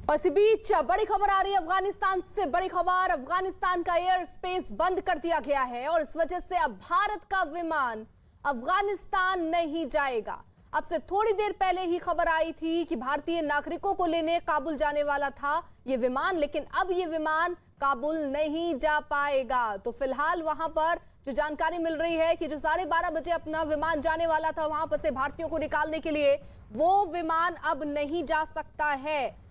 और इसी बीच बड़ी खबर आ रही है अफगानिस्तान से। बड़ी खबर, अफगानिस्तान का एयर स्पेस बंद कर दिया गया है और इस वजह से अब भारत का विमान अफगानिस्तान नहीं जाएगा। अब से थोड़ी देर पहले ही खबर आई थी कि भारतीय नागरिकों को लेने काबुल जाने वाला था ये विमान, लेकिन अब ये विमान काबुल नहीं जा पाएगा। तो फिलहाल वहां पर जो जानकारी मिल रही है कि जो 12:30 बजे अपना विमान जाने वाला था वहां पर से भारतीयों को निकालने के लिए, वो विमान अब नहीं जा सकता है।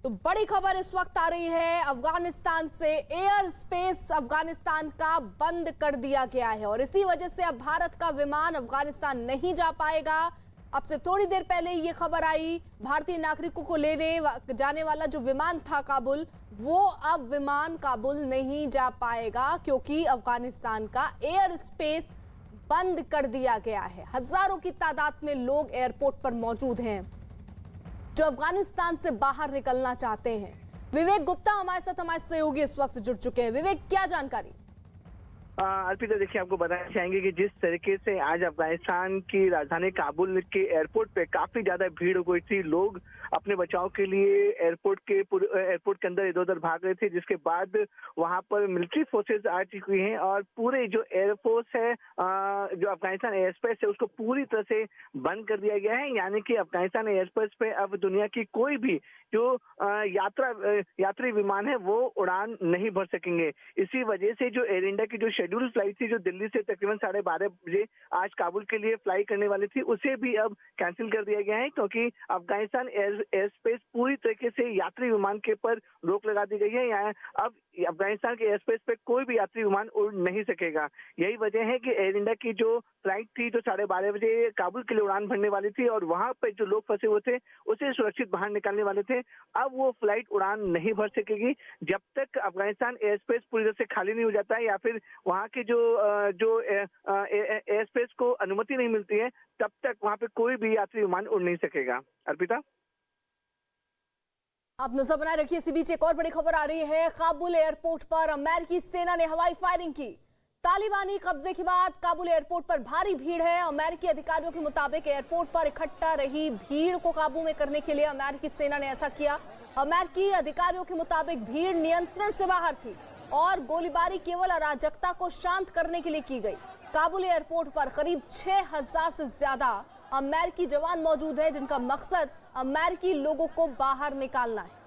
तो बड़ी खबर इस वक्त आ रही है अफगानिस्तान से, एयर स्पेस अफगानिस्तान का बंद कर दिया गया है और इसी वजह से अब भारत का विमान अफगानिस्तान नहीं जा पाएगा। अब से थोड़ी देर पहले ये खबर आई, भारतीय नागरिकों को लेने जाने वाला जो विमान था काबुल, वो अब विमान काबुल नहीं जा पाएगा क्योंकि अफगानिस्तान का एयर स्पेस बंद कर दिया गया है। हजारों की तादाद में लोग एयरपोर्ट पर मौजूद हैं जो अफगानिस्तान से बाहर निकलना चाहते हैं। विवेक गुप्ता हमारे सहयोगी इस वक्त जुड़ चुके हैं। विवेक, क्या जानकारी? अर्पिता, देखिए, आपको बताना चाहेंगे कि जिस तरीके से आज अफगानिस्तान की राजधानी काबुल के एयरपोर्ट पे काफी ज्यादा भीड़ हो गई थी, लोग अपने बचाव के लिए एयरपोर्ट के अंदर इधर उधर भाग रहे थे, जिसके बाद वहां पर मिलिट्री फोर्सेस आ चुकी हैं और पूरे जो एयरफोर्स है, जो अफगानिस्तान एयर स्पेस है, उसको पूरी तरह से बंद कर दिया गया है। यानी कि अफगानिस्तान एयर स्पेस पे अब दुनिया की कोई भी जो यात्री विमान है वो उड़ान नहीं भर सकेंगे। इसी वजह से जो एयर इंडिया की जो शेड्यूल फ्लाइट थी, जो दिल्ली से तकरीबन 12:30 बजे आज काबुल के लिए फ्लाई करने वाली थी, उसे भी अब कैंसिल कर दिया गया है क्योंकि अफगानिस्तान एयर स्पेस पूरी तरीके से यात्री विमान के ऊपर रोक लगा दी गई है। यहाँ अब अफगानिस्तान के एयर स्पेस पे कोई भी यात्री विमान उड़ नहीं सकेगा। यही वजह है कि एयर इंडिया की जो फ्लाइट थी जो 12:30 बजे काबुल के लिए उड़ान भरने वाली थी और वहां पे जो लोग फंसे हुए थे उसे सुरक्षित बाहर निकालने वाले थे, अब वो फ्लाइट उड़ान नहीं भर सकेगी जब तक अफगानिस्तान एयर स्पेस पूरी तरह से खाली नहीं हो जाता है या फिर वहां के जो एयर स्पेस को अनुमति नहीं मिलती है, तब तक वहां पे कोई भी यात्री विमान उड़ नहीं सकेगा। अर्पिता, आप नजर बनाए रखिए। इसी बीच एक और बड़ी खबर आ रही है, काबुल एयरपोर्ट पर अमेरिकी सेना ने हवाई फायरिंग की। तालिबानी कब्जे के बाद काबुल एयरपोर्ट पर भारी भीड़ है। अमेरिकी अधिकारियों के मुताबिक एयरपोर्ट पर इकट्ठा रही भीड़ को काबू में करने के लिए अमेरिकी सेना ने ऐसा किया। अमेरिकी अधिकारियों के मुताबिक भीड़ नियंत्रण से बाहर थी और गोलीबारी केवल अराजकता को शांत करने के लिए की गई। काबुल एयरपोर्ट पर करीब 6000 से ज्यादा अमेरिकी जवान मौजूद हैं जिनका मकसद अमेरिकी लोगों को बाहर निकालना है।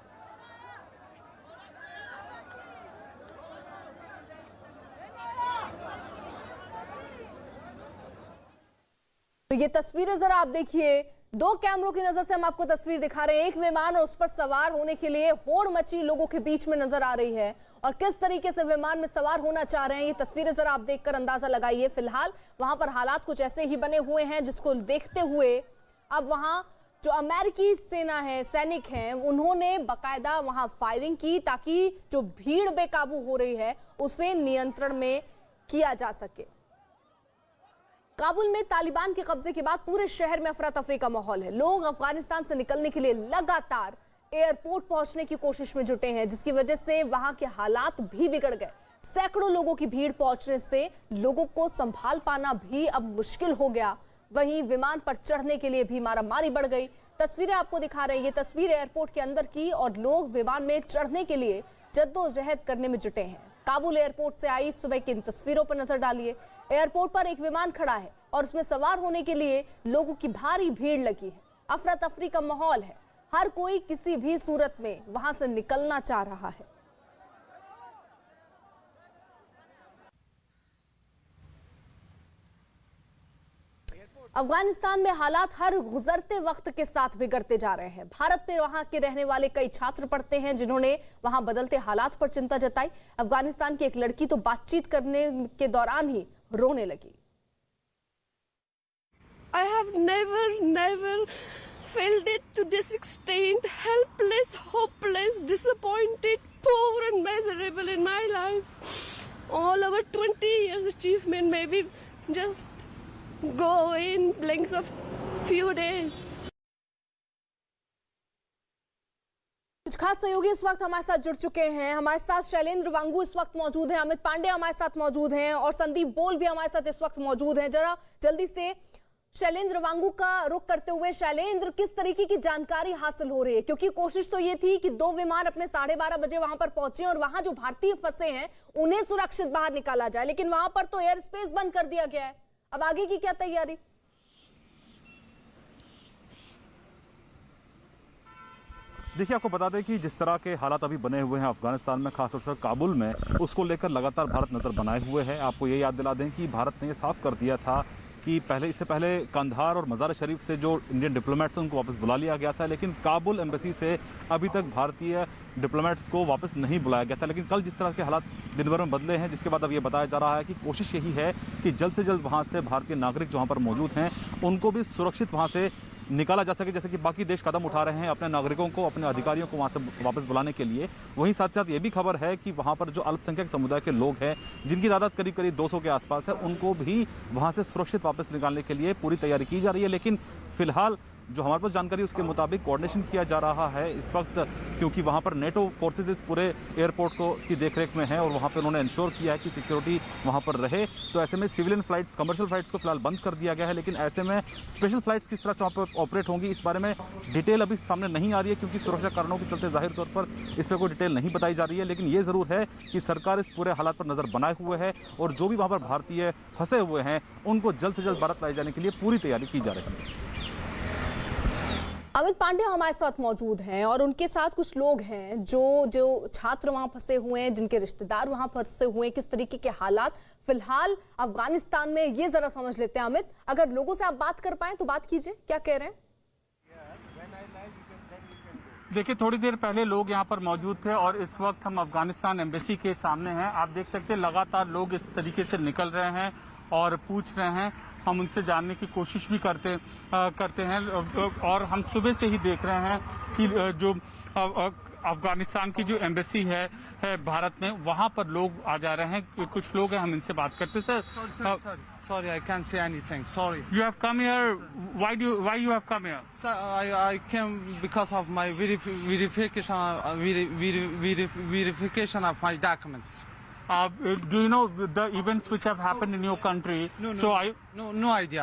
तो ये तस्वीरें जरा आप देखिए, 2 कैमरों की नजर से हम आपको तस्वीर दिखा रहे हैं। एक विमान और उस पर सवार होने के लिए होड़ मची लोगों के बीच में नजर आ रही है और किस तरीके से विमान में सवार होना चाह रहे हैं ये तस्वीरें जरा आप देखकर अंदाजा लगाइए। फिलहाल वहां पर हालात कुछ ऐसे ही बने हुए हैं जिसको देखते हुए अब वहां जो अमेरिकी सेना है, सैनिक हैं, उन्होंने बाकायदा वहां फायरिंग की ताकि जो भीड़ बेकाबू हो रही है उसे नियंत्रण में किया जा सके। काबुल में तालिबान के कब्जे के बाद पूरे शहर में अफरा तफरी का माहौल है। लोग अफगानिस्तान से निकलने के लिए लगातार एयरपोर्ट पहुंचने की कोशिश में जुटे हैं, जिसकी वजह से वहां के हालात भी बिगड़ गए। सैकड़ों लोगों की भीड़ पहुंचने से लोगों को संभाल पाना भी अब मुश्किल हो गया। वहीं विमान पर चढ़ने के लिए भी मारामारी बढ़ गई। तस्वीरें आपको दिखा रहे हैं, ये तस्वीर एयरपोर्ट के अंदर की और लोग विमान में चढ़ने के लिए जद्दोजहद करने में जुटे हैं। काबुल एयरपोर्ट से आई सुबह की इन तस्वीरों पर नजर डालिए। एयरपोर्ट पर एक विमान खड़ा है और उसमें सवार होने के लिए लोगों की भारी भीड़ लगी है। अफरा तफरी का माहौल है, हर कोई किसी भी सूरत में वहां से निकलना चाह रहा है। अफगानिस्तान में हालात हर गुजरते वक्त के साथ बिगड़ते जा रहे हैं। भारत में वहां के रहने वाले कई छात्र पढ़ते हैं जिन्होंने वहां बदलते हालात पर चिंता जताई। अफगानिस्तान की एक लड़की तो बातचीत करने के दौरान ही रोने लगी। I have never felt it to this extent, helpless, hopeless, disappointed, poor and miserable in my life. All our 20 years achievement maybe just go in blinks of few days. कुछ खास सहयोगी इस वक्त हमारे साथ जुड़ चुके हैं। हमारे साथ शैलेंद्र वांगू इस वक्त मौजूद हैं, अमित पांडे हमारे साथ मौजूद हैं और संदीप बोल भी हमारे साथ इस वक्त मौजूद हैं। जरा जल्दी से शैलेंद्र वांगू का रुख करते हुए, शैलेंद्र, किस तरीके की जानकारी हासिल हो रही है? क्योंकि कोशिश तो ये थी कि 2 विमान अपने 12:30 बजे वहां पर पहुंचे और वहां जो भारतीय फंसे हैं उन्हें सुरक्षित बाहर निकाला जाए, लेकिन वहां पर तो एयर स्पेस बंद कर दिया गया है। अब आगे की क्या तैयारी? देखिए, आपको बता दें कि जिस तरह के हालात अभी बने हुए हैं अफगानिस्तान में, खासतौर से काबुल में, उसको लेकर लगातार भारत नजर बनाए हुए है। आपको ये याद दिला दें कि भारत ने ये साफ कर दिया था कि इससे पहले कंधार और मज़ार शरीफ से जो इंडियन डिप्लोमेट्स उनको वापस बुला लिया गया था, लेकिन काबुल एम्बेसी से अभी तक भारतीय डिप्लोमेट्स को वापस नहीं बुलाया गया था। लेकिन कल जिस तरह के हालात दिन भर में बदले हैं, जिसके बाद अब ये बताया जा रहा है कि कोशिश यही है कि जल्द से जल्द वहाँ से भारतीय नागरिक जो वहाँ पर मौजूद हैं उनको भी सुरक्षित वहाँ से निकाला जा सके, जैसे कि बाकी देश कदम उठा रहे हैं अपने नागरिकों को, अपने अधिकारियों को वहां से वापस बुलाने के लिए। वहीं साथ साथ ये भी खबर है कि वहां पर जो अल्पसंख्यक समुदाय के लोग हैं, जिनकी तादाद करीब करीब 200 के आसपास है, उनको भी वहां से सुरक्षित वापस निकालने के लिए पूरी तैयारी की जा रही है। लेकिन फिलहाल जो हमारे पास जानकारी उसके मुताबिक कोऑर्डिनेशन किया जा रहा है इस वक्त, क्योंकि वहां पर नेटो फोर्सेज इस पूरे एयरपोर्ट को की देखरेख में है और वहां पर उन्होंने इंश्योर किया है कि सिक्योरिटी वहां पर रहे। तो ऐसे में सिविलियन फ्लाइट्स, कमर्शियल फ्लाइट्स को फिलहाल बंद कर दिया गया है, लेकिन ऐसे में स्पेशल फ्लाइट्स किस तरह से वहां पर ऑपरेट होंगी इस बारे में डिटेल अभी सामने नहीं आ रही है, क्योंकि सुरक्षा कारणों के चलते जाहिर तौर पर इस पर कोई डिटेल नहीं बताई जा रही है। लेकिन ये जरूर है कि सरकार इस पूरे हालात पर नजर बनाए हुए है और जो भी वहां पर भारतीय फंसे हुए हैं उनको जल्द से जल्द भारत लाए जाने के लिए पूरी तैयारी की जा रही है। अमित पांडे हमारे साथ मौजूद हैं और उनके साथ कुछ लोग हैं जो छात्र वहां फंसे हुए हैं, जिनके रिश्तेदार वहां फंसे हुए हैं। किस तरीके के हालात फिलहाल अफगानिस्तान में, ये जरा समझ लेते हैं। अमित, अगर लोगों से आप बात कर पाए तो बात कीजिए, क्या कह रहे हैं? देखिए, थोड़ी देर पहले लोग यहाँ पर मौजूद थे और इस वक्त हम अफगानिस्तान एम्बेसी के सामने हैं। आप देख सकते हैं लगातार लोग इस तरीके से निकल रहे हैं और पूछ रहे हैं। हम उनसे जानने की कोशिश भी करते हैं और हम सुबह से ही देख रहे हैं कि जो अफगानिस्तान की जो एम्बेसी है भारत में, वहाँ पर लोग आ जा रहे हैं। कुछ लोग हैं, हम इनसे बात करते हैं। Sir, Sorry, I can't say anything. Sorry. you have come here. Why you have come here? So I came because of my verification of my documents. Do you know the events which have happened in your country? No idea.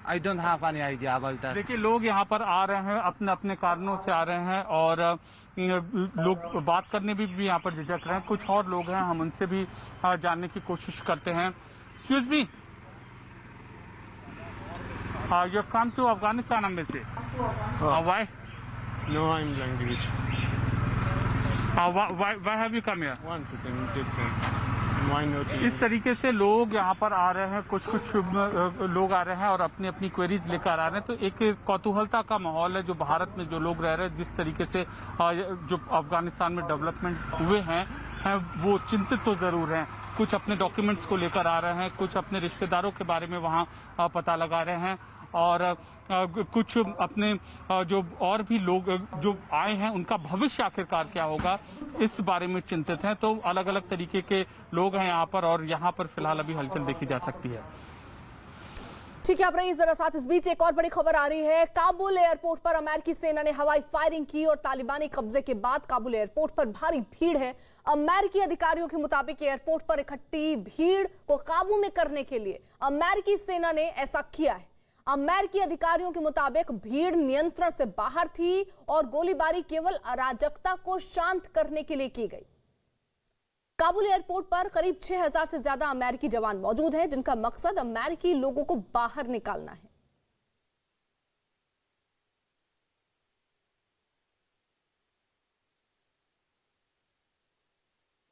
I don't have any idea about that. देखिए, लोग यहाँ पर आ रहे हैं, अपने अपने कारणों से आ रहे हैं और लोग बात करने भी यहाँ पर झिझक रहे हैं। कुछ और लोग हैं, हम उनसे भी जानने की कोशिश करते हैं। Excuse me. You have come to Afghanistan embassy. Why? No, I'm language. Why have you come here? One second, this one. Why not? इस तरीके से लोग यहाँ पर आ रहे हैं, कुछ लोग आ रहे हैं और अपनी अपनी क्वेरीज लेकर आ रहे हैं। तो एक कौतूहलता का माहौल है जो भारत में जो लोग रह रहे हैं, जिस तरीके से जो अफगानिस्तान में डेवलपमेंट हुए हैं वो चिंतित तो जरूर हैं। कुछ अपने डॉक्यूमेंट्स को लेकर आ रहे हैं, कुछ अपने रिश्तेदारों के बारे में वहाँ पता लगा रहे हैं और कुछ अपने जो और भी लोग जो आए हैं उनका भविष्य आखिरकार क्या होगा इस बारे में चिंतित हैं। तो अलग अलग तरीके के लोग हैं यहाँ पर और यहाँ पर फिलहाल अभी हलचल देखी जा सकती है। ठीक है, आप रहिए जरा साथ। इस बीच एक और बड़ी खबर आ रही है। काबुल एयरपोर्ट पर अमेरिकी सेना ने हवाई फायरिंग की और तालिबानी कब्जे के बाद काबुल एयरपोर्ट पर भारी भीड़ है। अमेरिकी अधिकारियों के मुताबिक एयरपोर्ट पर इकट्ठी भीड़ को काबू में करने के लिए अमेरिकी सेना ने ऐसा किया है। अमेरिकी अधिकारियों के मुताबिक भीड़ नियंत्रण से बाहर थी और गोलीबारी केवल अराजकता को शांत करने के लिए की गई। काबुल एयरपोर्ट पर करीब 6000 से ज्यादा अमेरिकी जवान मौजूद हैं, जिनका मकसद अमेरिकी लोगों को बाहर निकालना है।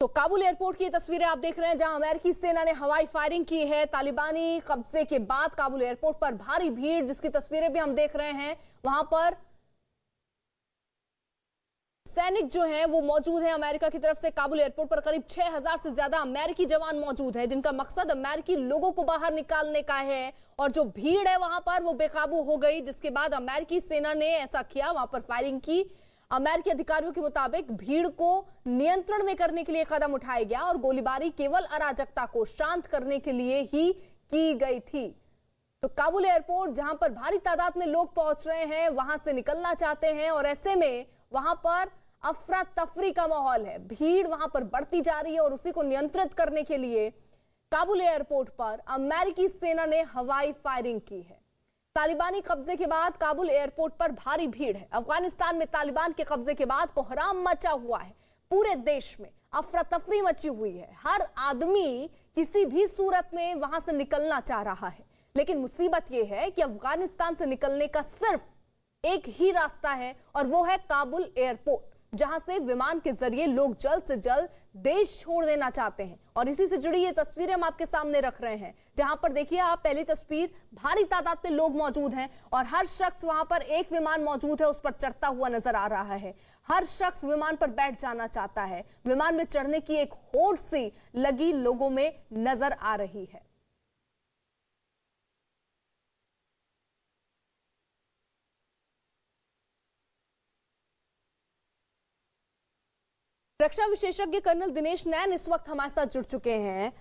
तो काबुल एयरपोर्ट की तस्वीरें आप देख रहे हैं, जहां अमेरिकी सेना ने हवाई फायरिंग की है। तालिबानी कब्जे के बाद काबुल एयरपोर्ट पर भारी भीड़, जिसकी तस्वीरें भी हम देख रहे हैं। वहां पर सैनिक जो हैं वो मौजूद हैं अमेरिका की तरफ से। काबुल एयरपोर्ट पर करीब 6000 से ज्यादा अमेरिकी जवान मौजूद हैं, जिनका मकसद अमेरिकी लोगों को बाहर निकालने का है। और जो भीड़ है वहां पर वो बेकाबू हो गई, जिसके बाद अमेरिकी सेना ने ऐसा किया, वहां पर फायरिंग की। अमेरिकी अधिकारियों के मुताबिक भीड़ को नियंत्रण में करने के लिए कदम उठाया गया और गोलीबारी केवल अराजकता को शांत करने के लिए ही की गई थी। तो काबुल एयरपोर्ट, जहां पर भारी तादाद में लोग पहुंच रहे हैं, वहां से निकलना चाहते हैं और ऐसे में वहां पर अफरा तफरी का माहौल है। भीड़ वहां पर बढ़ती जा रही है और उसी को नियंत्रित करने के लिए काबुल एयरपोर्ट पर अमेरिकी सेना ने हवाई फायरिंग की है। तालिबानी कब्जे के बाद काबुल एयरपोर्ट पर भारी भीड़ है। अफगानिस्तान में तालिबान के कब्जे के बाद कोहराम मचा हुआ है। पूरे देश में अफरा तफरी मची हुई है। हर आदमी किसी भी सूरत में वहां से निकलना चाह रहा है, लेकिन मुसीबत यह है कि अफगानिस्तान से निकलने का सिर्फ एक ही रास्ता है और वो है काबुल एयरपोर्ट, जहां से विमान के जरिए लोग जल्द से जल्द देश छोड़ देना चाहते हैं। और इसी से जुड़ी ये तस्वीरें हम आपके सामने रख रहे हैं, जहां पर देखिए आप पहली तस्वीर, भारी तादाद में लोग मौजूद हैं और हर शख्स वहां पर एक विमान मौजूद है उस पर चढ़ता हुआ नजर आ रहा है। हर शख्स विमान पर बैठ जाना चाहता है। विमान में चढ़ने की एक होड़ सी लगी लोगों में नजर आ रही है। रक्षा विशेषज्ञ कर्नल दिनेश नैन इस वक्त हमारे साथ जुड़ चुके हैं।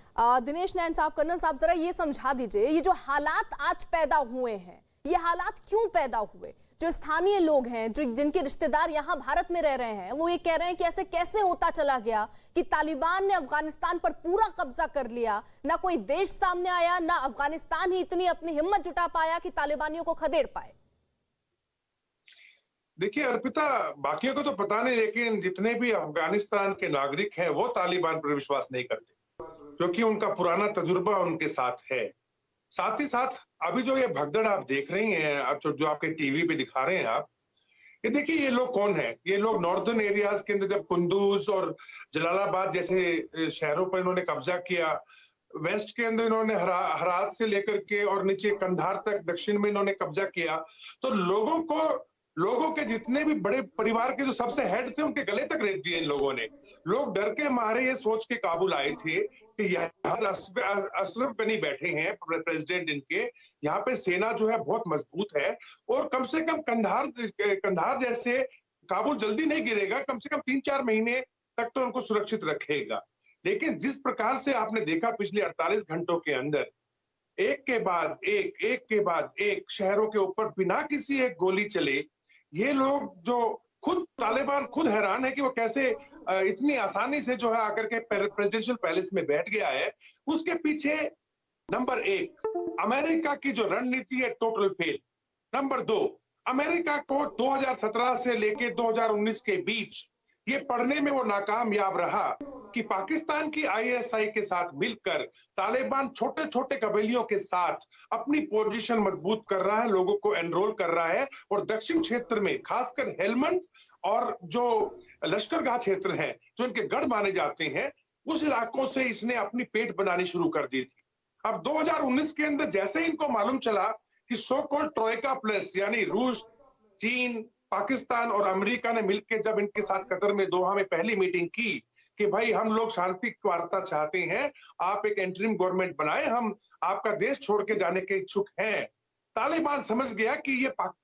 दिनेश नैन साहब, कर्नल साहब, जरा ये समझा दीजिए, ये जो हालात आज पैदा हुए हैं, ये हालात क्यों पैदा हुए? जो स्थानीय लोग हैं, जो जिनके रिश्तेदार यहाँ भारत में रह रहे हैं, वो ये कह रहे हैं कि ऐसे कैसे होता चला गया कि तालिबान ने अफगानिस्तान पर पूरा कब्जा कर लिया, ना कोई देश सामने आया, ना अफगानिस्तान ही इतनी अपनी हिम्मत जुटा पाया कि तालिबानियों को खदेड़ पाए। देखिए अर्पिता, बाकियों को तो पता नहीं, लेकिन जितने भी अफगानिस्तान के नागरिक हैं वो तालिबान पर विश्वास नहीं करते, क्योंकि उनका पुराना तजुर्बा उनके साथ है। साथ ही साथ अभी जो ये भगदड़ आप देख रही हैं, जो आपके टीवी पे दिखा रहे हैं आप, ये देखिए ये लोग कौन है? ये लोग नॉर्दर्न एरियाज के अंदर जब कुंदूज और जलालाबाद जैसे शहरों पर इन्होंने कब्जा किया, वेस्ट के अंदर इन्होंने हरात से लेकर के और नीचे कंधार तक दक्षिण में इन्होंने कब्जा किया, तो लोगों के जितने भी बड़े परिवार के जो सबसे हेड थे उनके गले तक रेत दिए इन लोगों ने। लोग डर के मारे ये सोच के काबुल आए थे कि यहाँ अशरफ गनी बैठे हैं, प्रेसिडेंट इनके, यहाँ पे सेना जो है बहुत मजबूत है और कम से कम कंधार जैसे काबुल जल्दी नहीं गिरेगा, कम से कम 3-4 महीने तक तो उनको सुरक्षित रखेगा। लेकिन जिस प्रकार से आपने देखा पिछले 48 घंटों के अंदर एक के बाद एक शहरों के ऊपर बिना किसी एक गोली चले, ये लोग जो खुद तालिबान खुद हैरान है कि वो कैसे इतनी आसानी से जो है आकर के प्रेसिडेंशियल पैलेस में बैठ गया है। उसके पीछे नंबर 1 अमेरिका की जो रणनीति है टोटल फेल। नंबर 2 अमेरिका को 2017 से लेके 2019 के बीच ये पढ़ने में वो नाकामयाब रहा कि पाकिस्तान की आईएसआई के साथ मिलकर तालिबान छोटे छोटे कबीलियों के साथ अपनी पोजीशन मजबूत कर रहा है, लोगों को एनरोल कर रहा है और दक्षिण क्षेत्र में खासकर हेलमंद और जो लश्करगाह क्षेत्र है जो इनके गढ़ माने जाते हैं, उस इलाकों से इसने अपनी पेट बनानी शुरू कर दी थी। अब 2019 के अंदर जैसे ही इनको मालूम चला कि सो कॉल्ड ट्रोइका प्लस यानी रूस, चीन, पाकिस्तान और अमेरिका ने मिलकर जब इनके साथ कतर में दोहा में पहली मीटिंग की कि भाई हम लोग शांति वार्ता चाहते हैं, आप एक इंटरिम गवर्नमेंट बनाए, हम आपका देश छोड़ के जाने के इच्छुक हैं। तालिबान समझ गया कि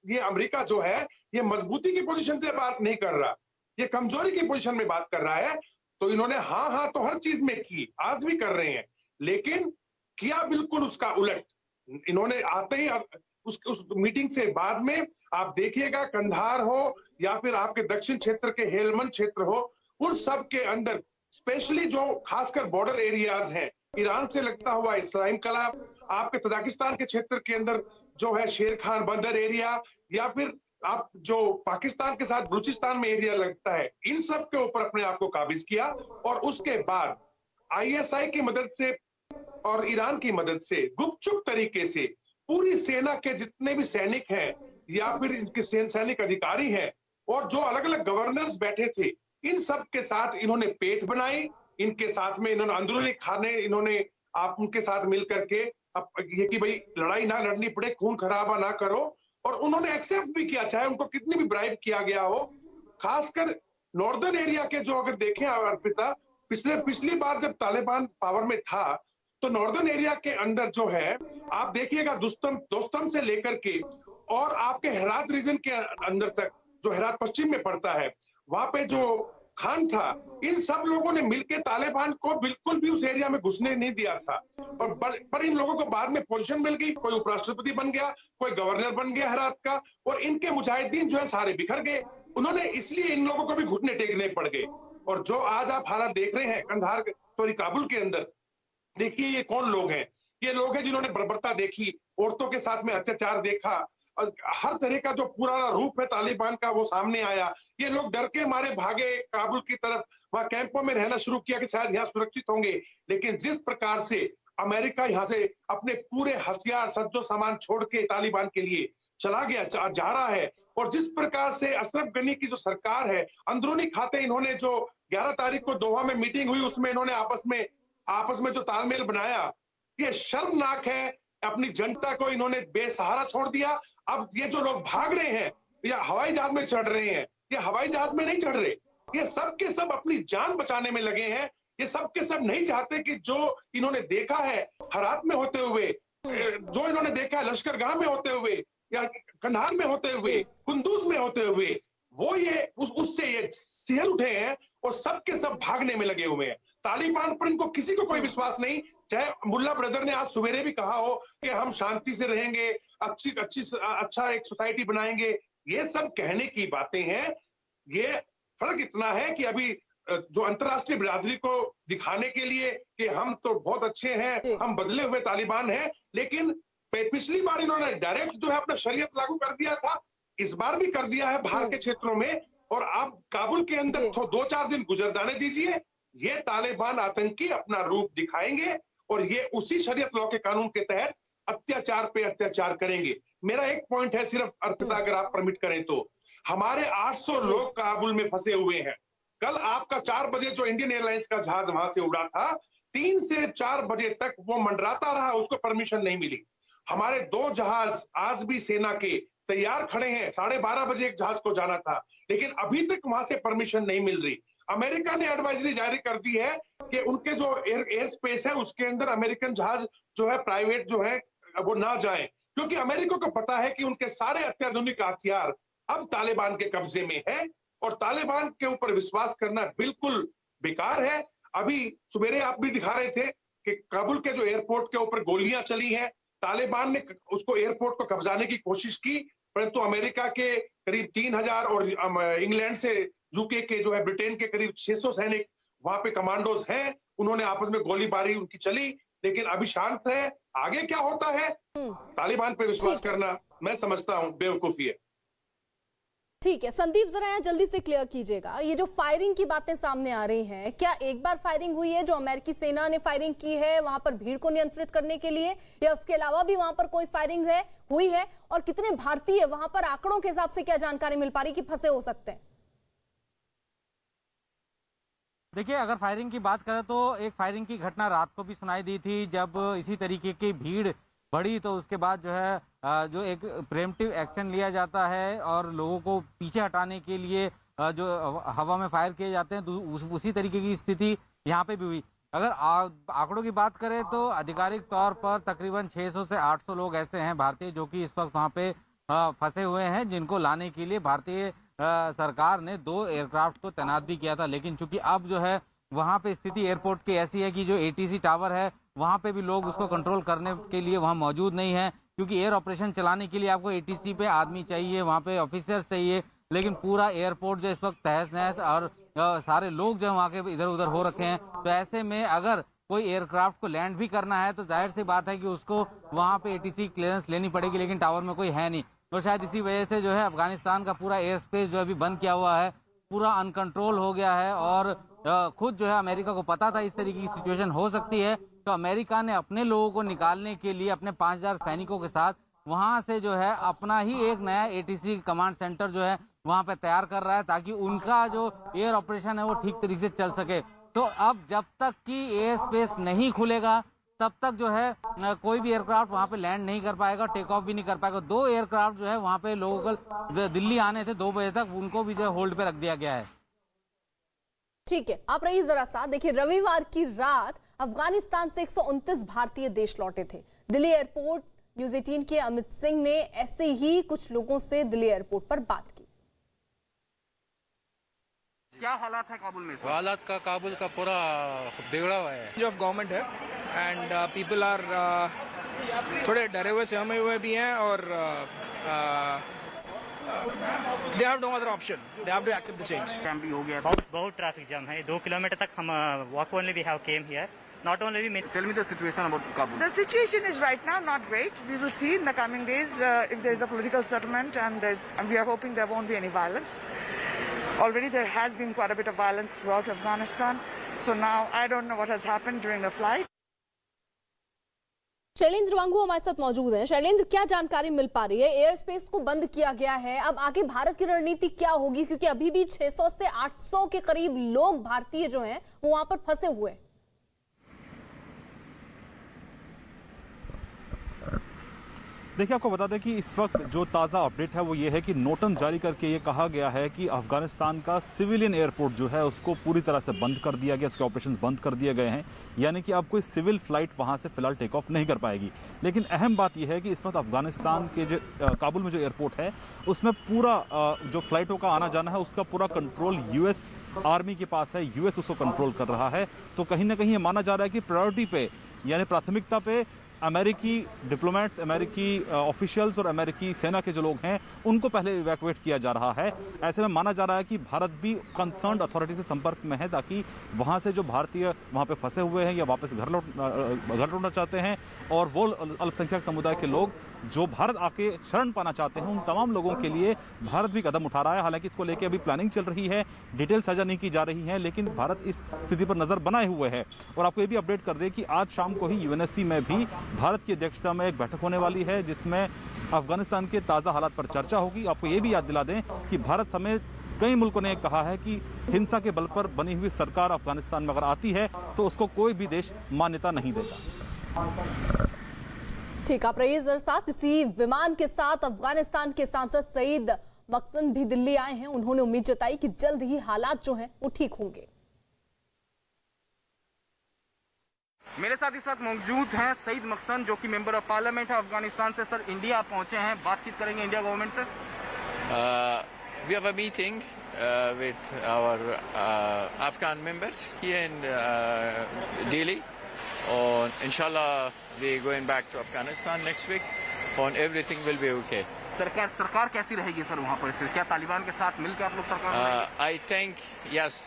ये अमेरिका जो है ये मजबूती की पोजीशन से बात नहीं कर रहा, ये कमजोरी की पोजीशन में बात कर रहा है। तो इन्होंने हाँ तो हर चीज में की, आज भी कर रहे हैं, लेकिन किया बिल्कुल उसका उलट। इन्होंने आते ही उस मीटिंग से बाद में आप देखिएगा कंधार हो या फिर आपके दक्षिण क्षेत्र के हेलमंद क्षेत्र हो, उन सब के अंदर स्पेशली जो खासकर बॉर्डर एरियाज हैं, ईरान से लगता हुआ इस्लाम कला, आपके तजाकिस्तान के क्षेत्र के अंदर जो है शेर खान बंदर एरिया, या फिर आप जो पाकिस्तान के साथ बलूचिस्तान में एरिया लगता है, इन सब के ऊपर अपने आप को काबिज किया और उसके बाद आईएसआई की मदद से और ईरान की मदद से गुपचुप तरीके से पूरी सेना के जितने भी सैनिक हैं या फिर इनके सैनिक अधिकारी हैं और जो अलग अलग गवर्नर्स बैठे थे, इन सब के साथ इन्होंने पेट बनाई। इनके साथ में इन्होंने अंदरूनी खाने, इन्होंने आप उनके साथ मिल करके अब ये कि भाई लड़ाई ना लड़नी पड़े, खून खराबा ना करो, और उन्होंने एक्सेप्ट भी किया, चाहे उनको कितनी भी ब्राइब किया गया हो। खासकर नॉर्दर्न एरिया के जो अगर देखें अर्पिता, पिछली बार जब तालिबान पावर में था तो नॉर्दर्न एरिया के अंदर जो है आप देखिएगा दोस्तम से लेकर के और आपके हेरात रीजन के अंदर तक, जो हेरात पश्चिम में पड़ता है, वहां पे जो खान था, इन सब लोगों ने मिलकर तालिबान को बिल्कुल भी उस एरिया में घुसने नहीं दिया था। और पर इन लोगों को बाद में पोजीशन मिल गई, कोई उपराष्ट्रपति बन गया, कोई गवर्नर बन गया हेरात का, और इनके मुजाहिदीन जो है सारे बिखर गए। उन्होंने इसलिए इन लोगों को भी घुटने टेकने पड़ गए। और जो आज आप हालात देख रहे हैं काबुल के अंदर, देखिए ये कौन लोग हैं। ये लोग हैं जिन्होंने बर्बरता देखी, औरतों के साथ में अत्याचार देखा, और हर तरह का जो पुराना रूप है तालिबान का वो सामने आया। ये लोग डर के मारे भागे काबुल की तरफ, वहां कैंपों में रहना शुरू किया कि शायद यहाँ सुरक्षित होंगे। लेकिन जिस प्रकार से अमेरिका यहाँ से अपने पूरे हथियार सज्जो सामान छोड़ के तालिबान के लिए चला गया जा रहा है, और जिस प्रकार से अशरफ गनी की जो सरकार है, अंदरूनी खाते इन्होंने जो 11 तारीख को दोहा में मीटिंग हुई उसमें इन्होंने आपस में जो तालमेल बनाया, ये शर्मनाक है। अपनी जनता को इन्होंने बेसहारा छोड़ दिया। अब ये जो लोग भाग रहे हैं या हवाई जहाज में चढ़ रहे हैं, ये हवाई जहाज में नहीं चढ़ रहे, ये सब के सब अपनी जान बचाने में लगे हैं। ये सब के सब नहीं चाहते कि जो इन्होंने देखा है हरात में होते हुए, जो इन्होंने देखा है लश्करगाह में होते हुए या कंधार में होते हुए, कुंदूज में होते हुए, वो ये उससे ये सिहर उठे हैं और सब के सब भागने में लगे हुए हैं। तालिबान पर इनको किसी को कोई विश्वास नहीं। चाहे मुल्ला ब्रदर ने आज सवेरे भी कहा हो कि हम शांति से रहेंगे, अच्छा एक सोसाइटी बनाएंगे, ये सब कहने की बातें हैं। ये फर्क इतना है कि अभी जो अंतर्राष्ट्रीय बिरादरी को दिखाने के लिए कि हम तो बहुत अच्छे हैं, हम बदले हुए तालिबान हैं, लेकिन पिछली बार इन्होंने डायरेक्ट जो है अपना शरीयत लागू कर दिया था, इस बार भी कर दिया है बाहर के क्षेत्रों में, और अब काबुल के अंदर तो 2-4 दिन गुजरदाने दीजिए, ये तालिबान आतंकी अपना रूप दिखाएंगे और ये उसी शरीयत लॉ के कानून के तहत अत्याचार पे अत्याचार करेंगे। मेरा एक पॉइंट है सिर्फ अर्पिता, अगर आप परमिट करें तो, हमारे 800 लोग काबुल में फंसे हुए हैं। कल आपका 4 बजे जो इंडियन एयरलाइंस का जहाज वहां से उड़ा था, 3 से 4 बजे तक वो मंडराता रहा, उसको परमिशन नहीं मिली। हमारे 2 जहाज आज भी सेना के तैयार खड़े हैं, 12:30 बजे एक जहाज को जाना था, लेकिन अभी तक वहां से परमिशन नहीं मिल रही। अमेरिका ने एडवाइजरी जारी कर दी है कि उनके जो एयर स्पेस है उसके अंदर अमेरिकन जहाज जो है प्राइवेट जो है वो ना जाए, क्योंकि अमेरिका को पता है कि उनके सारे अत्याधुनिक हथियार अब तालिबान के कब्जे में है और तालिबान के ऊपर विश्वास करना बिल्कुल बेकार है। अभी सवेरे आप भी दिखा रहे थे कि काबुल के जो एयरपोर्ट के ऊपर गोलियां चली हैं, तालिबान ने उसको एयरपोर्ट को कब्जाने की कोशिश की, परंतु अमेरिका के करीब 3000 और इंग्लैंड से यूके के जो है ब्रिटेन के करीब 600 सैनिक वहां पे कमांडोज हैं, उन्होंने आपस में गोलीबारी उनकी चली, लेकिन अभी शांत है। आगे क्या होता है, तालिबान पे विश्वास करना मैं समझता हूं बेवकूफी है। ठीक है संदीप, जरा यहाँ जल्दी से क्लियर कीजिएगा, ये जो फायरिंग की बातें सामने आ रही हैं, क्या एक बार फायरिंग हुई है जो अमेरिकी सेना ने फायरिंग की है वहां पर भीड़ को नियंत्रित करने के लिए, या उसके अलावा भी वहां पर कोई फायरिंग हुई है? और कितने भारतीय वहां पर आंकड़ों के हिसाब से क्या जानकारी मिल पा रही कि फंसे हो सकते हैं? देखिए, अगर फायरिंग की बात करें तो एक फायरिंग की घटना रात को भी सुनाई दी थी, जब इसी तरीके की भीड़ बढ़ी तो उसके बाद जो है जो एक प्रिवेंटिव एक्शन लिया जाता है और लोगों को पीछे हटाने के लिए जो हवा में फायर किए जाते हैं, उसी तरीके की स्थिति यहाँ पे भी हुई। अगर आंकड़ों की बात करें तो आधिकारिक तौर पर तकरीबन 600 से 800 लोग ऐसे हैं भारतीय जो कि इस वक्त वहाँ पे फंसे हुए हैं, जिनको लाने के लिए भारतीय सरकार ने 2 एयरक्राफ्ट को तैनात भी किया था। लेकिन चूंकि अब जो है वहां पे स्थिति एयरपोर्ट की ऐसी है कि जो एटीसी टावर है वहां पे भी लोग उसको कंट्रोल करने के लिए वहां मौजूद नहीं है, क्योंकि एयर ऑपरेशन चलाने के लिए आपको एटीसी पे आदमी चाहिए, वहां पे ऑफिसर्स चाहिए। लेकिन पूरा एयरपोर्ट जो इस वक्त तहस नहस और सारे लोग जो वहाँ के इधर उधर हो रखे हैं, तो ऐसे में अगर कोई एयरक्राफ्ट को लैंड भी करना है तो जाहिर सी बात है कि उसको वहां पे एटीसी क्लियरेंस लेनी पड़ेगी, लेकिन टावर में कोई है नहीं। तो शायद इसी वजह से जो है अफगानिस्तान का पूरा एयर स्पेस जो अभी बंद किया हुआ है, पूरा अनकंट्रोल हो गया है। और खुद जो है अमेरिका को पता था इस तरीके की सिचुएशन हो सकती है, तो अमेरिका ने अपने लोगों को निकालने के लिए अपने 5000 सैनिकों के साथ वहां से जो है अपना ही एक नया एटीसी कमांड सेंटर जो है वहां पे तैयार कर रहा है, ताकि उनका जो एयर ऑपरेशन है वो ठीक तरीके से चल सके। तो अब जब तक कि एयर स्पेस नहीं खुलेगा तब तक जो है कोई भी एयरक्राफ्ट वहां पे लैंड नहीं कर पाएगा, टेक ऑफ भी नहीं कर पाएगा। 2 एयरक्राफ्ट जो है वहां पे लोगों को दिल्ली आने थे 2 बजे तक, उनको भी जो है होल्ड पे रख दिया गया है। ठीक है, आप रहिए जरा सा। देखिए, रविवार की रात अफगानिस्तान से 129 भारतीय देश लौटे थे। दिल्ली एयरपोर्ट न्यूज 18 के अमित सिंह ने ऐसे ही कुछ लोगों से दिल्ली एयरपोर्ट पर बात की। क्या हालात है काबुल में? हालात का काबुल का पूरा बिगड़ा हुआ है। जो गवर्नमेंट है एंड पीपल आर थोड़े डरे हुए सहमे हुए भी हैं और they have no other option, they have to accept the change. Camp भी हो गया, बहुत ट्रैफिक जाम है। 2 किलोमीटर तक हम walk only we have came here Not only we Tell me the situation about Kabul. The situation is right now not great. We will see in the coming days if there is a political settlement, and we are hoping there won't be any violence. Already there has been quite a bit of violence throughout Afghanistan. So now I don't know what has happened during the flight. Shailendra वांगू हमारे साथ मौजूद हैं। शैलेंद्र, क्या जानकारी मिल पा रही है? एयर स्पेस को बंद किया गया है, अब आगे भारत की रणनीति क्या होगी? क्योंकि अभी भी 600 से 800 के करीब लोग भारतीय जो हैं वो वहां पर फंसे हुए हैं। देखिए, आपको बता दें कि इस वक्त जो ताज़ा अपडेट है वो ये है कि नोटन जारी करके ये कहा गया है कि अफगानिस्तान का सिविलियन एयरपोर्ट जो है उसको पूरी तरह से बंद कर दिया गया, उसके ऑपरेशंस बंद कर दिए गए हैं, यानी कि अब कोई सिविल फ्लाइट वहां से फिलहाल टेक ऑफ नहीं कर पाएगी। लेकिन अहम बात यह है कि इस वक्त अफगानिस्तान के जो काबुल में जो एयरपोर्ट है उसमें पूरा जो फ्लाइटों का आना जाना है उसका पूरा कंट्रोल यूएस आर्मी के पास है, यूएस उसको कंट्रोल कर रहा है। तो कहीं ना कहीं ये माना जा रहा है कि प्रायोरिटी पे यानी प्राथमिकता पे अमेरिकी डिप्लोमेट्स, अमेरिकी ऑफिशियल्स और अमेरिकी सेना के जो लोग हैं उनको पहले इवैक्यूएट किया जा रहा है। ऐसे में माना जा रहा है कि भारत भी कंसर्न्ड अथॉरिटी से संपर्क में है ताकि वहां से जो भारतीय वहां पे फंसे हुए हैं या वापस घर लौटना चाहते हैं और वो अल्पसंख्यक समुदाय के लोग जो भारत आके शरण पाना चाहते हैं उन तमाम लोगों के लिए भारत भी कदम उठा रहा है। हालांकि इसको लेकर अभी प्लानिंग चल रही है, डिटेल साझा नहीं की जा रही है, लेकिन भारत इस स्थिति पर नजर बनाए हुए है। और आपको ये भी अपडेट कर दें कि आज शाम को ही यूएनएससी में भी भारत की अध्यक्षता में एक बैठक होने वाली है जिसमें अफगानिस्तान के ताज़ा हालात पर चर्चा होगी। आपको ये भी याद दिला दें कि भारत समेत कई मुल्कों ने कहा है कि हिंसा के बल पर बनी हुई सरकार अफगानिस्तान में अगर आती है तो उसको कोई भी देश मान्यता नहीं देगा। ठीक, आप रहिए जरा साथ। इसी विमान के साथ अफगानिस्तान के सांसद सईद मकसन भी दिल्ली आए हैं। उन्होंने उम्मीद जताई कि जल्द ही हालात जो हैं वो ठीक होंगे। मेरे साथ इस वक्त मौजूद हैं सईद मकसन जो कि मेंबर ऑफ पार्लियामेंट है अफगानिस्तान से। सर, इंडिया पहुंचे हैं, बातचीत करेंगे इंडिया गवर्नमेंट से। We have a meeting with our Afghan members here in Delhi. And inshallah, we're going back to Afghanistan next week. And everything will be okay. सरकार कैसी रहेगी सर वहाँ पर? क्या तालिबान के साथ मिलकर आप लोग सरकार? I think yes,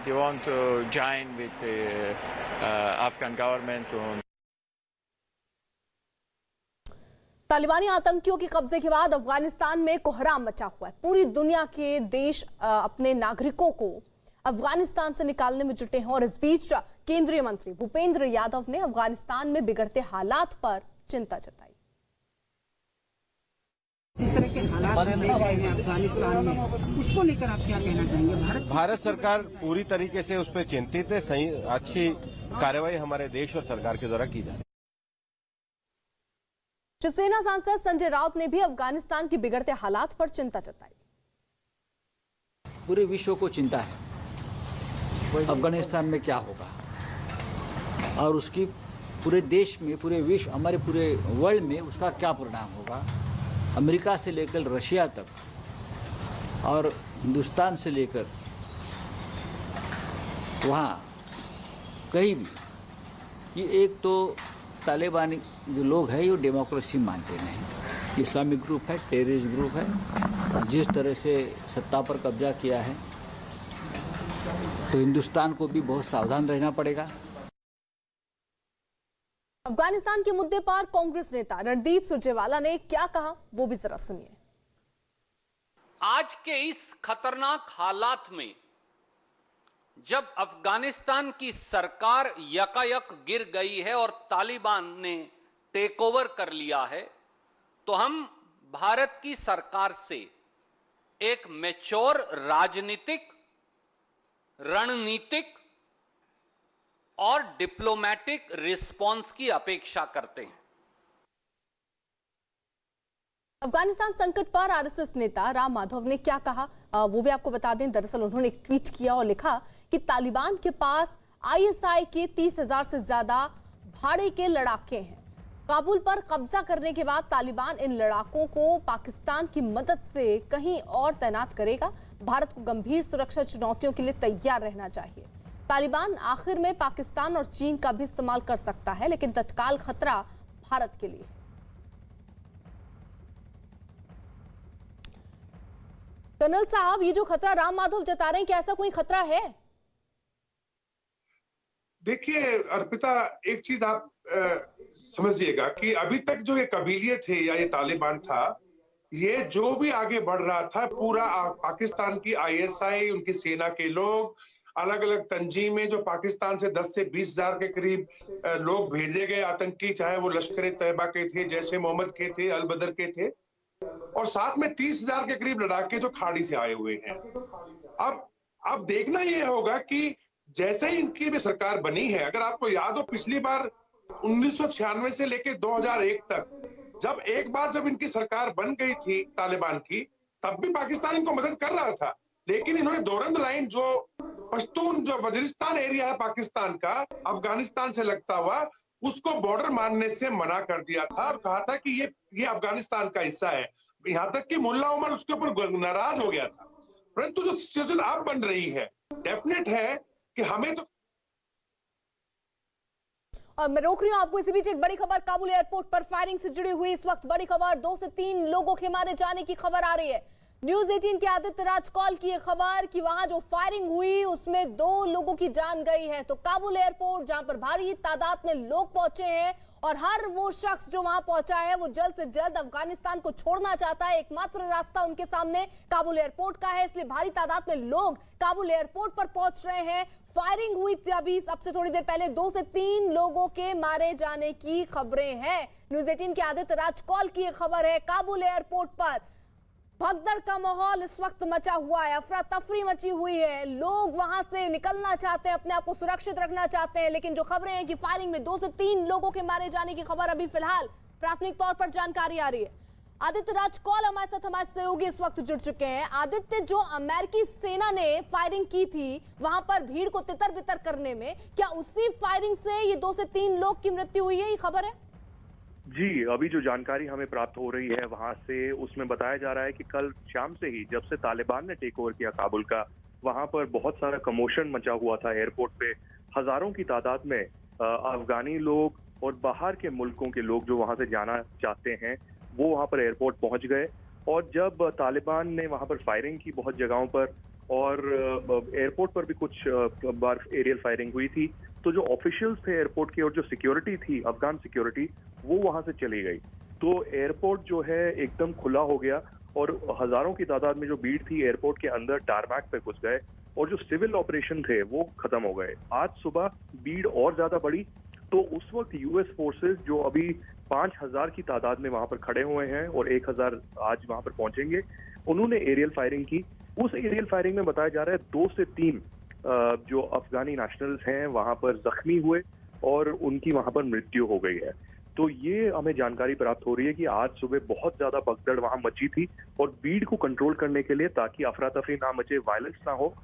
they want to join with the Afghan government. तालिबानी आतंकियों के कब्जे के बाद अफगानिस्तान में कोहराम मचा हुआ है। पूरी दुनिया के देश अपने नागरिकों को अफगानिस्तान से निकालने में जुटे हैं और इस बीच केंद्रीय मंत्री भूपेंद्र यादव ने अफगानिस्तान में बिगड़ते हालात पर चिंता जताई। जिस तरह के हालात देख रहे हैं अफगानिस्तान में, उसको लेकर आप क्या कहना चाहेंगे? भारत सरकार पूरी तरीके से उस पर चिंतित है। सही अच्छी कार्रवाई हमारे देश और सरकार के द्वारा की जा रही है। शिवसेना सांसद संजय राउत ने भी अफगानिस्तान के बिगड़ते हालात पर चिंता जताई। पूरे विश्व को चिंता है अफगानिस्तान में क्या होगा और उसकी पूरे देश में, पूरे विश्व, हमारे पूरे वर्ल्ड में उसका क्या परिणाम होगा। अमेरिका से लेकर रशिया तक और हिंदुस्तान से लेकर वहाँ कहीं भी ये एक तो तालिबानी जो लोग हैं ये डेमोक्रेसी मानते नहीं, इस्लामिक ग्रुप है, टेररिस्ट ग्रुप है। जिस तरह से सत्ता पर कब्जा किया है तो हिंदुस्तान को भी बहुत सावधान रहना पड़ेगा। अफगानिस्तान के मुद्दे पर कांग्रेस नेता रणदीप सुरजेवाला ने क्या कहा वो भी जरा सुनिए। आज के इस खतरनाक हालात में जब अफगानिस्तान की सरकार यकायक गिर गई है और तालिबान ने टेक ओवर कर लिया है तो हम भारत की सरकार से एक मैच्योर राजनीतिक, रणनीतिक और डिप्लोमेटिक रिस्पांस की अपेक्षा करते हैं। अफगानिस्तान संकट पर आरएसएस नेता राम माधव ने क्या कहा वो भी आपको बता दें। दरअसल उन्होंने एक ट्वीट किया और लिखा कि तालिबान के पास आईएसआई के 30,000 से ज्यादा भाड़े के लड़ाके हैं। काबुल पर कब्जा करने के बाद तालिबान इन लड़ाकों को पाकिस्तान की मदद से कहीं और तैनात करेगा। भारत को गंभीर सुरक्षा चुनौतियों के लिए तैयार रहना चाहिए। तालिबान आखिर में पाकिस्तान और चीन का भी इस्तेमाल कर सकता है, लेकिन तत्काल खतरा भारत के लिए। कर्नल साहब, ये जो खतरा राम माधव जता रहे हैं, क्या ऐसा कोई खतरा है? देखिए अर्पिता, एक चीज आप समझिएगा कि अभी तक जो ये कबीलियत है या ये तालिबान था, ये जो भी आगे बढ़ रहा था पूरा पाकिस्तान की आईएसआई, उनकी सेना के लोग, अलग अलग तंजीमें जो पाकिस्तान से 10 से 20 हजार के करीब लोग भेजे गए आतंकी, चाहे वो लश्कर तैयबा के थे, जैशे मोहम्मद के थे, अल बदर के थे, और साथ में 30 हजार के करीब लड़ाके जो खाड़ी से आए हुए हैं। अब देखना ये होगा कि जैसे ही इनकी भी सरकार बनी है, अगर आपको याद हो पिछली बार 1996 से लेकर 2001 तक जब इनकी सरकार बन गई थी तालिबान की, तब भी पाकिस्तान इनको मदद कर रहा था, लेकिन इन्होंने दोरंद लाइन जो पश्तून जो वजीरिस्तान एरिया है पाकिस्तान का अफगानिस्तान से लगता हुआ, उसको बॉर्डर मानने से मना कर दिया था और कहा था कि ये अफगानिस्तान का हिस्सा है। यहां तक कि मुल्ला उमर उसके ऊपर नाराज हो गया था। परंतु जो सिचुएशन अब बन रही है, डेफिनेट है कि हमें तो। और मैं रोक रही हूं आपको, इसी बीच एक बड़ी खबर काबुल एयरपोर्ट पर फायरिंग से जुड़ी हुई। इस वक्त बड़ी खबर, 2 से 3 लोगों के मारे जाने की खबर आ रही है। न्यूज 18 के आदित्य राज कॉल की यह खबर कि वहां जो फायरिंग हुई उसमें 2 लोगों की जान गई है। तो काबुल एयरपोर्ट जहां पर भारी तादाद में लोग पहुंचे हैं और हर वो शख्स जो वहां पहुंचा है वो जल्द से जल्द अफगानिस्तान को छोड़ना चाहता है। एकमात्र रास्ता उनके सामने काबुल एयरपोर्ट का है, इसलिए भारी तादाद में लोग काबुल एयरपोर्ट पर पहुंच रहे हैं। फायरिंग हुई थी अभी अब से थोड़ी देर पहले, 2 से 3 लोगों के मारे जाने की खबरें हैं। न्यूज 18 के आदित्य राज कॉल की खबर है। काबुल एयरपोर्ट पर भगदड़ का माहौल इस वक्त मचा हुआ है, अफरा तफरी मची हुई है। लोग वहां से निकलना चाहते हैं, अपने आप को सुरक्षित रखना चाहते हैं, लेकिन जो खबरें हैं कि फायरिंग में 2 से 3 लोगों के मारे जाने की खबर अभी फिलहाल प्राथमिक तौर पर जानकारी आ रही है। आदित्य राज कौल हमारे सहयोगी इस वक्त जुड़ चुके हैं। आदित्य, जो अमेरिकी सेना ने फायरिंग की थी वहां पर भीड़ को तितर बितर करने में, क्या उसी फायरिंग से ये 2 से 3 लोग की मृत्यु हुई है, ये खबर है? जी, अभी जो जानकारी हमें प्राप्त हो रही है वहां से, उसमें बताया जा रहा है कि कल शाम से ही जब से तालिबान ने टेक ओवर किया काबुल का, वहां पर बहुत सारा कमोशन मचा हुआ था एयरपोर्ट पे। हजारों की तादाद में अफगानी लोग और बाहर के मुल्कों के लोग जो वहां से जाना चाहते हैं वो वहां पर एयरपोर्ट पहुंच गए। और जब तालिबान ने वहां पर फायरिंग की बहुत जगहों पर और एयरपोर्ट पर भी कुछ बार एरियल फायरिंग हुई थी, तो जो ऑफिशियल्स थे एयरपोर्ट के और जो सिक्योरिटी थी, अफगान सिक्योरिटी, वो वहां से चली गई। तो एयरपोर्ट जो है एकदम खुला हो गया और हजारों की तादाद में जो भीड़ थी एयरपोर्ट के अंदर टारमैक पे घुस गए और जो सिविल ऑपरेशन थे वो खत्म हो गए। आज सुबह भीड़ और ज्यादा बढ़ी, तो उस वक्त यूएस फोर्सेस जो अभी 5000 की तादाद में वहां पर खड़े हुए हैं और 1000 आज वहां पर पहुंचेंगे, उन्होंने एरियल फायरिंग की। उस एरियल फायरिंग में बताया जा रहा है 2 से 3 जो अफगानी नेशनल्स हैं वहां पर जख्मी हुए और उनकी वहां पर मृत्यु हो गई है। तो ये हमें जानकारी प्राप्त हो रही है कि आज सुबह बहुत ज्यादा भगदड़ वहां मची थी और भीड़ को कंट्रोल करने के लिए, ताकि अफरा तफरी ना मचे, वायलेंस ना हो,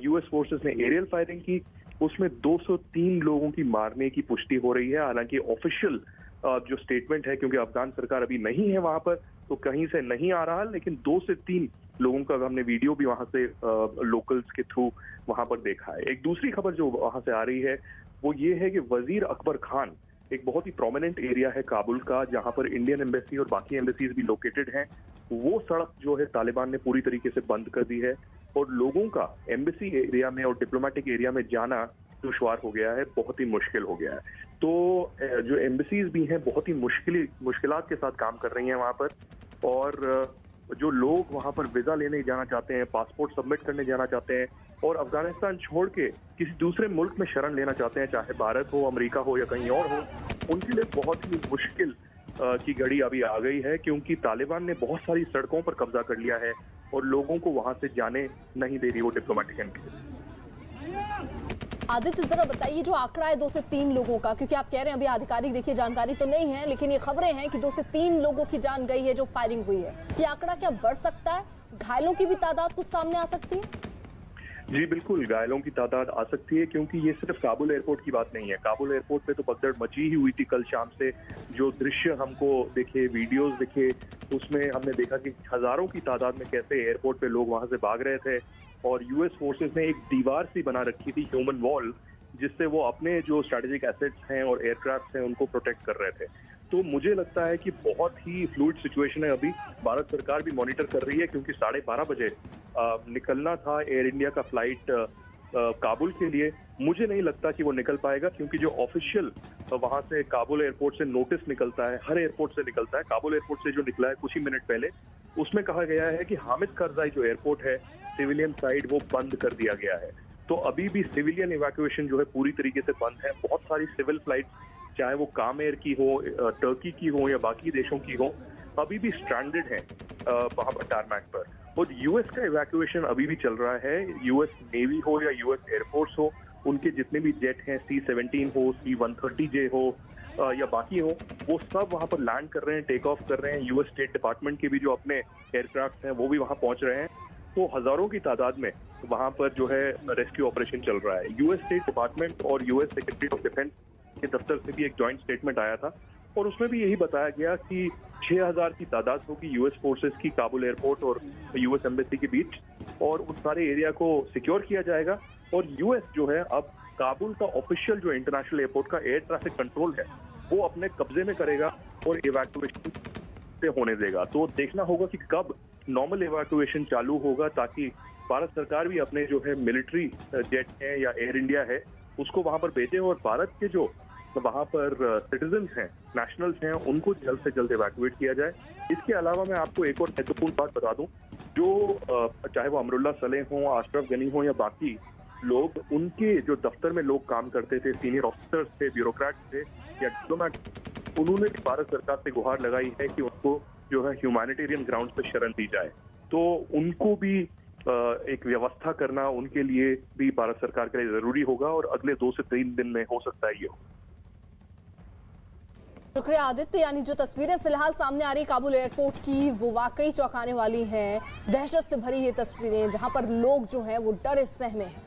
यूएस फोर्सेस ने एरियल फायरिंग की। उसमें 203 लोगों की मारने की पुष्टि हो रही है। हालांकि ऑफिशियल जो स्टेटमेंट है, क्योंकि अफगान सरकार अभी नहीं है वहां पर, तो कहीं से नहीं आ रहा, लेकिन 2 से 3 लोगों का हमने वीडियो भी वहां से लोकल्स के थ्रू वहां पर देखा है। एक दूसरी खबर जो वहां से आ रही है वो ये है कि वजीर अकबर खान, एक बहुत ही प्रोमिनेंट एरिया है काबुल का जहां पर इंडियन एम्बेसी और बाकी एम्बेसीज भी लोकेटेड हैं, वो सड़क जो है तालिबान ने पूरी तरीके से बंद कर दी है और लोगों का एम्बेसी एरिया में और डिप्लोमेटिक एरिया में जाना दुश्वार हो गया है, बहुत ही मुश्किल हो गया है। तो जो एम्बेसीज भी हैं बहुत ही मुश्किलात के साथ काम कर रही हैं वहां पर, और जो लोग वहां पर वीजा लेने जाना चाहते हैं, पासपोर्ट सबमिट करने जाना चाहते हैं और अफगानिस्तान छोड़ के किसी दूसरे मुल्क में शरण लेना चाहते हैं, चाहे भारत हो, अमेरिका हो या कहीं और हो, उनके लिए बहुत ही मुश्किल की घड़ी अभी आ गई है, क्योंकि तालिबान ने बहुत सारी सड़कों पर कब्जा कर लिया है और लोगों को वहां से जाने नहीं दे रही वो डिप्लोमेटिक एंट्री। आदित्य, जरा बताइए जो आंकड़ा है 2 से 3 लोगों का, क्योंकि आप कह रहे हैं अभी आधिकारिक देखिए जानकारी तो नहीं है, लेकिन ये खबरें हैं कि 2 से 3 लोगों की जान गई है जो फायरिंग हुई है। ये आंकड़ा क्या बढ़ सकता है? घायलों की भी तादाद कुछ सामने आ सकती है? जी बिल्कुल, घायलों की तादाद आ सकती है, क्योंकि ये सिर्फ काबुल एयरपोर्ट की बात नहीं है। काबुल एयरपोर्ट पे तो भगदड़ मची ही हुई थी कल शाम से। जो दृश्य हमको दिखे, वीडियोस दिखे, उसमें हमने देखा कि हजारों की तादाद में कैसे एयरपोर्ट पे लोग वहां से भाग रहे थे और यूएस फोर्सेस ने एक दीवार सी बना रखी थी, ह्यूमन वॉल, जिससे वो अपने जो स्ट्रेटेजिक एसेट्स हैं और एयरक्राफ्ट हैं उनको प्रोटेक्ट कर रहे थे। तो मुझे लगता है कि बहुत ही फ्लूइड सिचुएशन है अभी। भारत सरकार भी मॉनिटर कर रही है, क्योंकि 12:30 बजे निकलना था एयर इंडिया का फ्लाइट काबुल के लिए, मुझे नहीं लगता कि वो निकल पाएगा, क्योंकि जो ऑफिशियल वहां से काबुल एयरपोर्ट से नोटिस निकलता है, हर एयरपोर्ट से निकलता है, काबुल एयरपोर्ट से जो निकला है कुछ ही मिनट पहले, उसमें कहा गया है कि हामिद करजाई जो एयरपोर्ट है सिविलियन साइड वो बंद कर दिया गया है। तो अभी भी सिविलियन इवैक्यूएशन जो है पूरी तरीके से बंद है। बहुत सारी सिविल फ्लाइट, चाहे वो काम एयर की हो, टर्की की हो या बाकी देशों की हो, अभी भी स्ट्रैंडेड है वहां पर टारमैक पर। और यूएस का इवैक्यूएशन अभी भी चल रहा है। यूएस नेवी हो या यूएस एयरफोर्स हो, उनके जितने भी जेट हैं, C-17 हो, C-130J हो या बाकी हो, वो सब वहां पर लैंड कर रहे हैं, टेक ऑफ कर रहे हैं। यूएस स्टेट डिपार्टमेंट के भी जो अपने एयरक्राफ्ट हैं वो भी वहां पहुंच रहे हैं। तो हजारों की तादाद में वहां पर जो है रेस्क्यू ऑपरेशन चल रहा है। यूएस स्टेट डिपार्टमेंट और यूएस सेक्रेटरी ऑफ डिफेंस के दफ्तर से भी एक जॉइंट स्टेटमेंट आया था और उसमें भी यही बताया गया कि 6000 की तादाद होगी यूएस फोर्सेस की काबुल एयरपोर्ट और यूएस एम्बेसी के बीच, और उस सारे एरिया को सिक्योर किया जाएगा। और यूएस जो है अब काबुल का ऑफिशियल जो इंटरनेशनल एयरपोर्ट का एयर ट्रैफिक कंट्रोल है वो अपने कब्जे में करेगा और इवैक्यूएशन से होने देगा। तो देखना होगा कि कब नॉर्मल इवैक्यूएशन चालू होगा, ताकि भारत सरकार भी अपने जो है मिलिट्री जेट है या एयर इंडिया है उसको वहां पर भेजे और भारत के जो वहां पर सिटीजन्स हैं, नेशनल्स हैं, उनको जल्द से जल्द इवैक्यूएट किया जाए। इसके अलावा मैं आपको एक और महत्वपूर्ण बात बता दूं, जो चाहे वो अमरुल्लाह सलेह हो, अशरफ गनी हो या बाकी लोग, उनके जो दफ्तर में लोग काम करते थे, सीनियर ऑफिसर्स थे, ब्यूरोक्रेट्स थे या डिप्लोमेट, उन्होंने भी भारत सरकार से गुहार लगाई है कि उनको जो है ह्यूमैनिटेरियन ग्राउंड पर शरण दी जाए। तो उनको भी एक व्यवस्था करना उनके लिए भी भारत सरकार के लिए जरूरी होगा और अगले 2 से 3 दिन में हो सकता है ये हो। शुक्रिया आदित्य। यानी जो तस्वीरें फिलहाल सामने आ रही काबुल एयरपोर्ट की वो वाकई चौंकाने वाली हैं। दहशत से भरी ये तस्वीरें जहां पर लोग जो हैं वो डरे सहमे हैं।